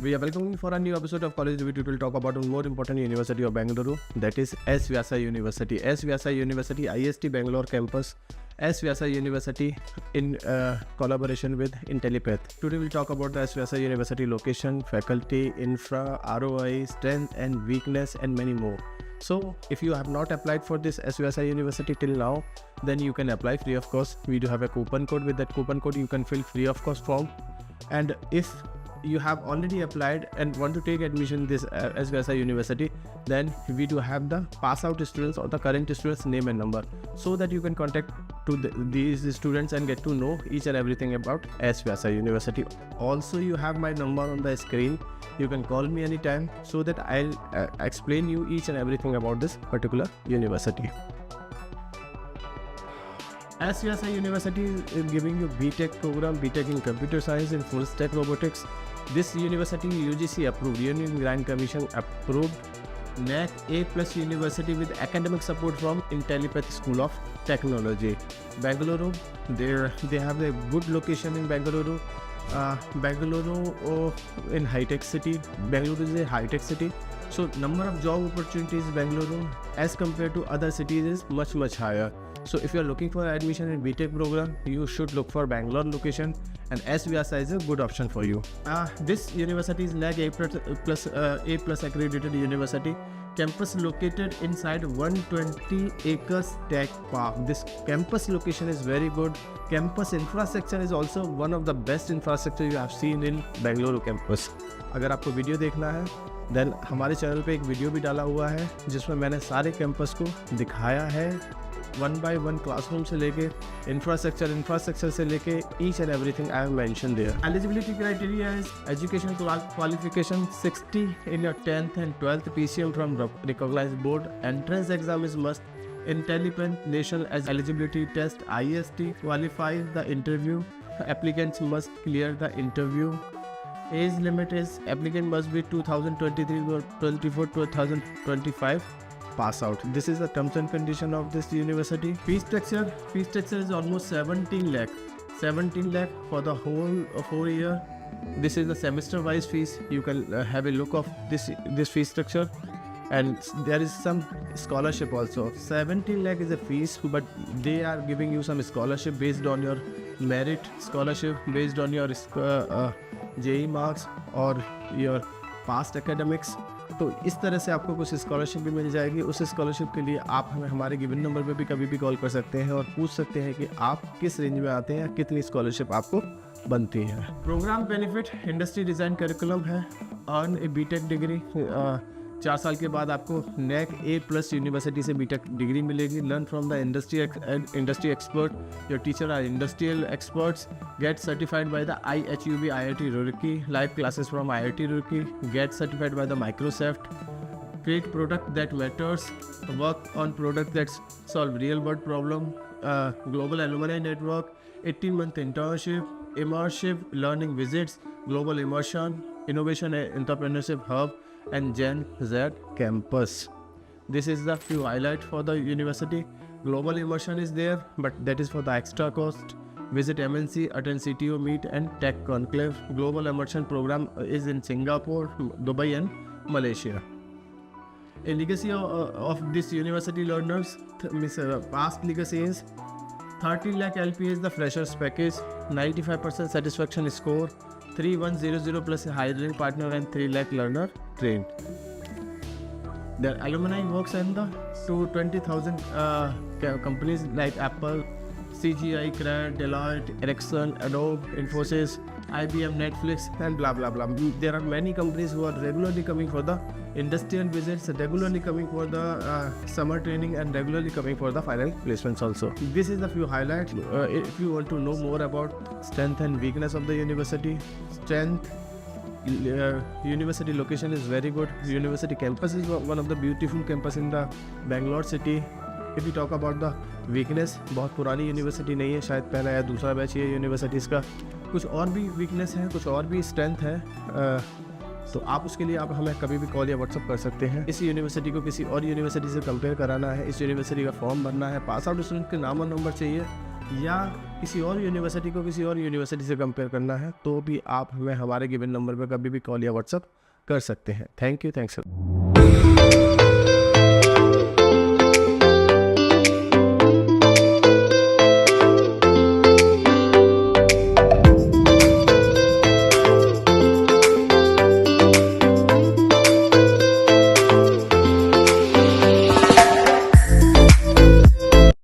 We are welcoming you for a new episode of College Review. We will talk about one more important university of Bengaluru, that is S. Vyasa University. S. Vyasa University, IST Bangalore campus. S. Vyasa University in collaboration with IntelliPath. Today we'll talk about the S. Vyasa University location, faculty, infra, ROI, strength and weakness and many more. So if you have not applied for this S. Vyasa University till now, then you can apply free of cost. We do have a coupon code. With that coupon code you can fill free of cost form. And if you have already applied and want to take admission in this S. Vyasa University, then we do have the pass out students or the current students name and number, so that you can contact to these students and get to know each and everything about S. Vyasa University. Also, you have my number on the screen. You can call me anytime so that I'll explain you each and everything about this particular university. S. Vyasa University is giving you BTech program, BTech in computer science and full stack robotics. This university UGC approved, Union Grant Commission approved, NAC A+ university with academic support from IntelliPath School of Technology. Bengaluru, they have a good location in Bengaluru. Bengaluru in high-tech city. Bengaluru is a high-tech city. So number of job opportunities in Bengaluru as compared to other cities is much higher. So if you are looking for admission in BTech program, you should look for Bangalore location, and S. Vyasa is a good option for you. This university is NAC A+ accredited university. Campus located inside 120 acres tech park. This campus location is very good. Campus infrastructure is also one of the best infrastructure you have seen in Bengaluru campus. अगर आपको video देखना है, then हमारे channel पे एक video भी डाला हुआ है जिसमें मैंने सारे कैंपस को दिखाया है, 1 by 1 क्लासरूम से लेके इंफ्रास्ट्रक्चर से लेके each and everything I have mentioned there. Eligibility criteria is education qualification 60 in your 10th and 12th PCM from recognized board. Entrance exam is must. IntelliPath National as eligibility test IST qualifies the interview. Applicants must clear the interview. Age limit is applicant must be 2023 or 24 2025 pass out. This is the terms and condition of this university. Fee structure is almost 17 lakh for the whole 4 year. This is the semester wise fees. You can have a look of this fee structure, and there is some scholarship also. 17 lakh is a fees, but they are giving you some scholarship based on your merit, scholarship based on your JEE marks और your past academics. तो इस तरह से आपको कुछ scholarship भी मिल जाएगी. उस स्कॉलरशिप के लिए आप हमें हमारे गिवन नंबर पे भी कभी भी कॉल कर सकते हैं और पूछ सकते हैं कि आप किस रेंज में आते हैं, कितनी स्कॉलरशिप आपको बनती है. Program benefit industry design curriculum है. Earn a BTech degree. 4 साल के बाद आपको NAC A+ यूनिवर्सिटी से बीटेक डिग्री मिलेगी. Learn from the industry expert. Your teacher are industrial experts. Get certified by the IHUB IIT Roorkee. Live classes from IIT Roorkee. Get certified by the Microsoft. Create product that matters. Work on product that solve real world problem. Global alumni network. 18-month internship. Immersive learning visits. Global immersion. Innovation and entrepreneurship hub. And Gen Z campus. This is the few highlight for the university. Global immersion is there, but that is for the extra cost. Visit MNC, attend CTO meet and tech conclave. Global immersion program is in Singapore, Dubai and Malaysia. A legacy of this university learners, past legacy is 30 lakh LPA is the freshers package, 95% satisfaction score, 3100 plus hiring partner and 3 lakh learner trained. Their alumni works in the 20,000 companies like Apple, CGI, CRAD, Deloitte, Ericsson, Adobe, Infosys, IBM, Netflix and blah blah blah. There are many companies who are regularly coming for the industrial visits, regularly coming for the summer training and regularly coming for the final placements also. This is the few highlights. If you want to know more about strength and weakness of the university, strength, university location is very good. University campus is one of the beautiful campus in the Bangalore city. If you talk about the weakness, बहुत पुरानी university नहीं है, शायद पहला या दूसरा batch ये universities का. कुछ और भी वीकनेस है, कुछ और भी स्ट्रेंथ है, तो आप उसके लिए आप हमें कभी भी कॉल या व्हाट्सअप कर सकते हैं. इस यूनिवर्सिटी को किसी और यूनिवर्सिटी से कंपेयर कराना है, इस यूनिवर्सिटी का फॉर्म भरना है, पास आउट स्टूडेंट के नाम और नंबर चाहिए, या किसी और यूनिवर्सिटी को किसी और यूनिवर्सिटी से कंपेयर करना है तो भी आप हमें हमारे गिवन नंबर पर कभी भी कॉल या व्हाट्सअप कर सकते हैं। Thank you.